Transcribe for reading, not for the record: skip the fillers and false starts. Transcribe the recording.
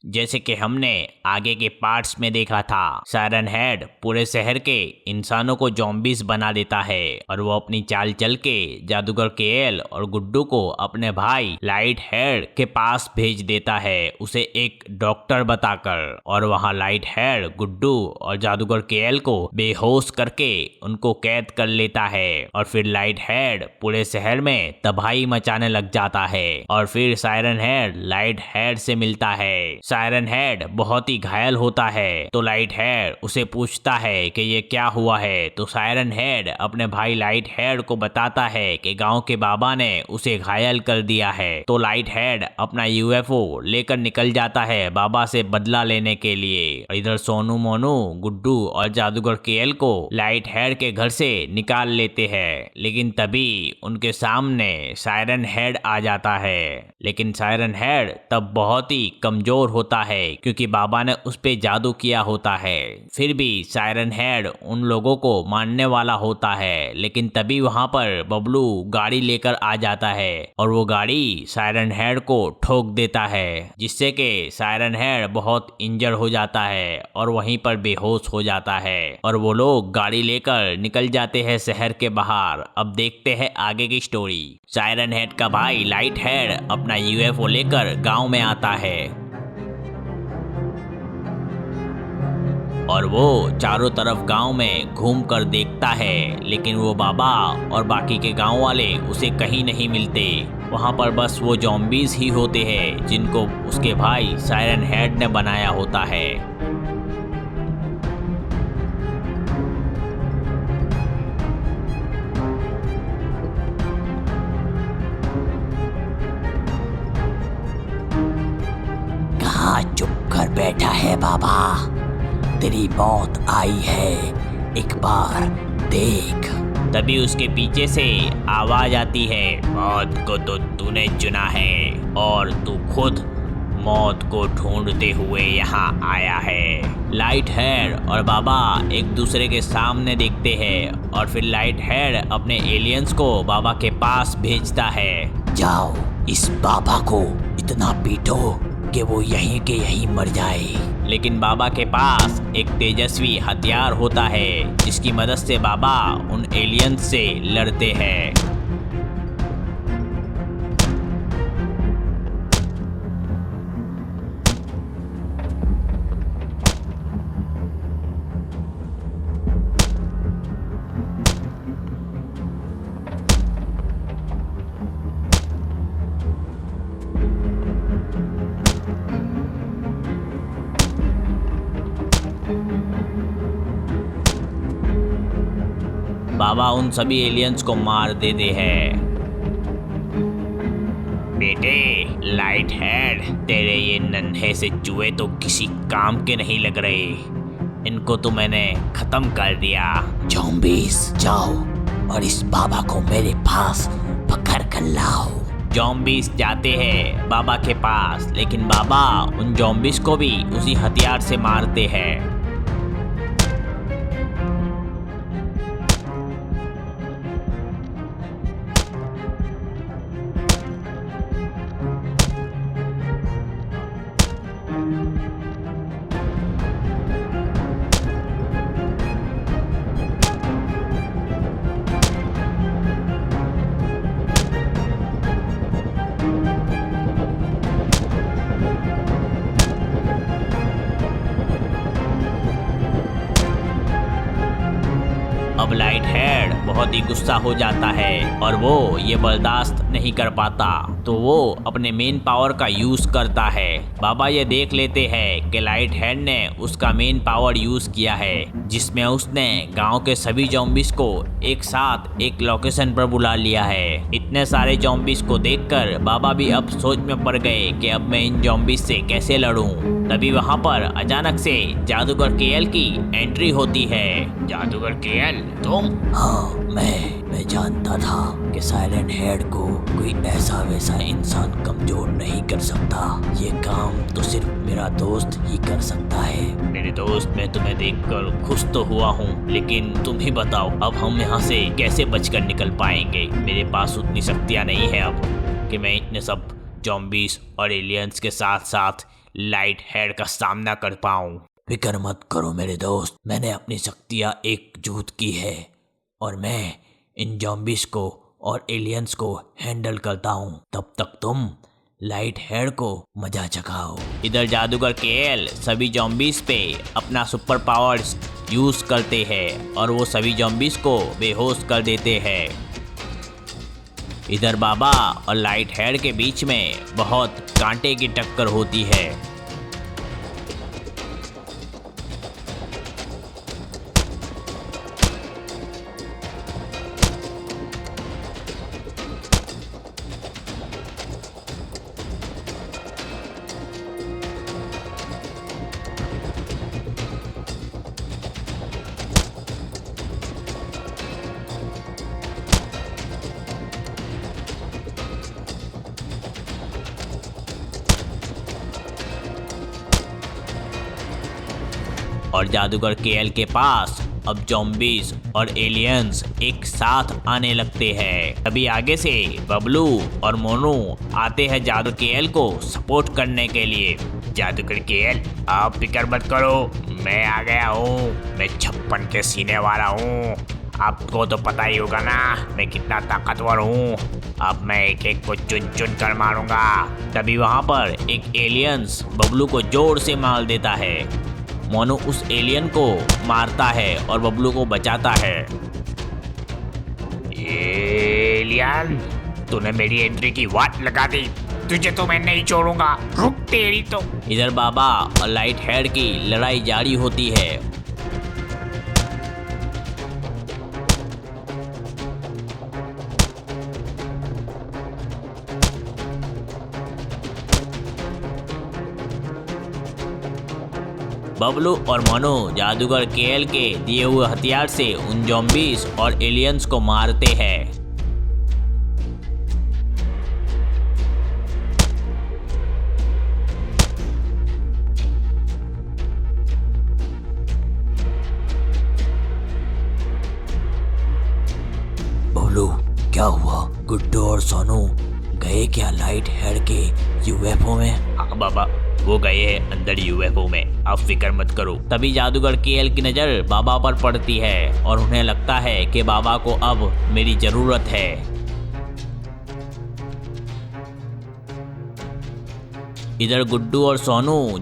जैसे कि हमने आगे के पार्ट्स में देखा था, सायरन हेड पूरे शहर के इंसानों को ज़ॉम्बीज बना देता है और वो अपनी चाल चल के जादूगर केएल और गुड्डू को अपने भाई लाइट हेड के पास भेज देता है, उसे एक डॉक्टर बताकर। और वहाँ लाइट हेड गुड्डू और जादूगर केएल को बेहोश करके उनको कैद कर लेता है और फिर लाइट हेड पूरे शहर में तबाही मचाने लग जाता है। और फिर सायरन हेड लाइट हेड से मिलता है। सायरन हेड बहुत ही घायल होता है तो लाइट हेड उसे पूछता है कि ये क्या हुआ है। तो सायरन हेड अपने भाई लाइट हेड को बताता है कि गांव के बाबा ने उसे घायल कर दिया है। तो लाइट हेड अपना यूएफओ लेकर निकल जाता है बाबा से बदला लेने के लिए। और इधर सोनू मोनू गुड्डू और जादूगर केएल को लाइट हेड के घर से निकाल लेते हैं, लेकिन तभी उनके सामने सायरन हेड आ जाता है। लेकिन सायरन हेड तब बहुत ही कमजोर होता है क्योंकि बाबा ने उस पे जादू किया होता है। फिर भी सायरन हेड उन लोगों को मारने वाला होता है, लेकिन तभी वहां पर बबलू गाड़ी लेकर आ जाता है और वो गाड़ी सायरन हेड को ठोक देता है, जिससे कि सायरन हेड बहुत इंजर हो जाता है और वहीं पर बेहोश हो जाता है। और वो लोग गाड़ी लेकर निकल जाते हैं शहर के बाहर। अब देखते हैं आगे की स्टोरी। सायरन हेड का भाई लाइट हेड अपना यूएफओ लेकर गांव में आता है और वो चारों तरफ गांव में घूम कर देखता है, लेकिन वो बाबा और बाकी के गांव वाले उसे कहीं नहीं मिलते। वहां पर बस वो ज़ॉम्बीज ही होते हैं जिनको उसके भाई सायरन हेड ने बनाया होता है। कहाँ चुप कर बैठा है बाबा, तेरी मौत आई है, एक बार देख। तभी उसके पीछे से आवाज आती है, मौत को तो तूने चुना है और तू खुद मौत को ढूंढते हुए यहाँ आया है। लाइट हेड और बाबा एक दूसरे के सामने देखते हैं और फिर लाइट हेड अपने एलियंस को बाबा के पास भेजता है। जाओ इस बाबा को इतना पीटो कि वो यहीं के यहीं मर जाए। लेकिन बाबा के पास एक तेजस्वी हथियार होता है जिसकी मदद से बाबा उन एलियंस से लड़ते हैं। बाबा उन सभी एलियंस को मार देते हैं। बेटे लाइट हेड, तेरे ये नन्हे से चूहे तो किसी काम के नहीं लग रहे, इनको तो मैंने खत्म कर दिया। ज़ॉम्बीज जाओ और इस बाबा को मेरे पास पकड़ कर लाओ। ज़ॉम्बीज जाते हैं बाबा के पास, लेकिन बाबा उन ज़ॉम्बीज को भी उसी हथियार से मारते हैं। अब लाइट हेड बहुत ही गुस्सा हो जाता है और वो ये बर्दाश्त नहीं कर पाता, तो वो अपने मेन पावर का यूज करता है। बाबा ये देख लेते हैं कि लाइट हेड ने उसका मेन पावर यूज किया है, जिसमें उसने गांव के सभी ज़ॉम्बीज को एक साथ एक लोकेशन पर बुला लिया है। इतने सारे ज़ॉम्बीज को देखकर बाबा भी अब सोच में पड़ गए कि अब मैं इन ज़ॉम्बीज से कैसे लड़ूं। तभी वहां पर अचानक से जादूगर केएल की एंट्री होती है। जादूगर केएल तुम? हाँ मैं जानता था कि सायरन हेड को कोई ऐसा वैसा इंसान कमजोर नहीं कर सकता। ये काम तो सिर्फ मेरा दोस्त ही कर सकता है। मेरे दोस्त, मैं तुम्हें देखकर खुश तो हुआ हूँ, लेकिन तुम ही बताओ अब हम यहाँ से कैसे बचकर निकल पाएंगे। मेरे पास उतनी शक्तियाँ नहीं है अब कि मैं इतने सब ज़ॉम्बीज और एलियंस के साथ साथ लाइट हेड का सामना कर पाऊं। फिक्र मत करो मेरे दोस्त, मैंने अपनी शक्तियाँ एकजुट की है और मैं इन जॉम्बिस को और एलियंस को हैंडल करता हूँ। तब तक तुम लाइट हेड को मजा चखाओ। इधर जादूगर केएल सभी जॉम्बिस पे अपना सुपर पावर्स यूज करते हैं और वो सभी जॉम्बिस को बेहोश कर देते हैं। इधर बाबा और लाइट हेड के बीच में बहुत कांटे की टक्कर होती है। और जादूगर केएल के पास अब जॉम्बिस और एलियंस एक साथ आने लगते हैं। तभी आगे से बबलू और मोनू आते हैं जादू केएल को सपोर्ट करने के लिए। जादूगर केएल, आप फिक्र मत करो, मैं आ गया हूँ। मैं 56 के सीने वाला हूँ। आपको तो पता ही होगा ना मैं कितना ताकतवर हूँ। अब मैं एक एक को चुन चुन कर मारूंगा। तभी वहाँ पर एक एलियंस बबलू को जोर से मार देता है। मोनू उस एलियन को मारता है और बबलू को बचाता है। एलियन, तूने मेरी एंट्री की वाट लगा दी, तुझे तो मैं नहीं छोड़ूंगा, रुक तेरी तो। इधर बाबा और लाइट हेड की लड़ाई जारी होती है। बबलू और मोनू जादूगर केएल के दिए हुए हथियार से उन जॉम्बिस और एलियंस को मारते हैं। बोलू, क्या हुआ? गुड्डू और सोनू गए क्या लाइट हेड के यूएफओ में? हाँ बाबा, वो गए हैं अंदर यूएफओ में, आप फिक्र मत करो। तभी जादूगर केएल की नजर बाबा पर पड़ती है और उन्हें लगता है कि बाबा को अब मेरी जरूरत है। इधर गुड्डू और सोनू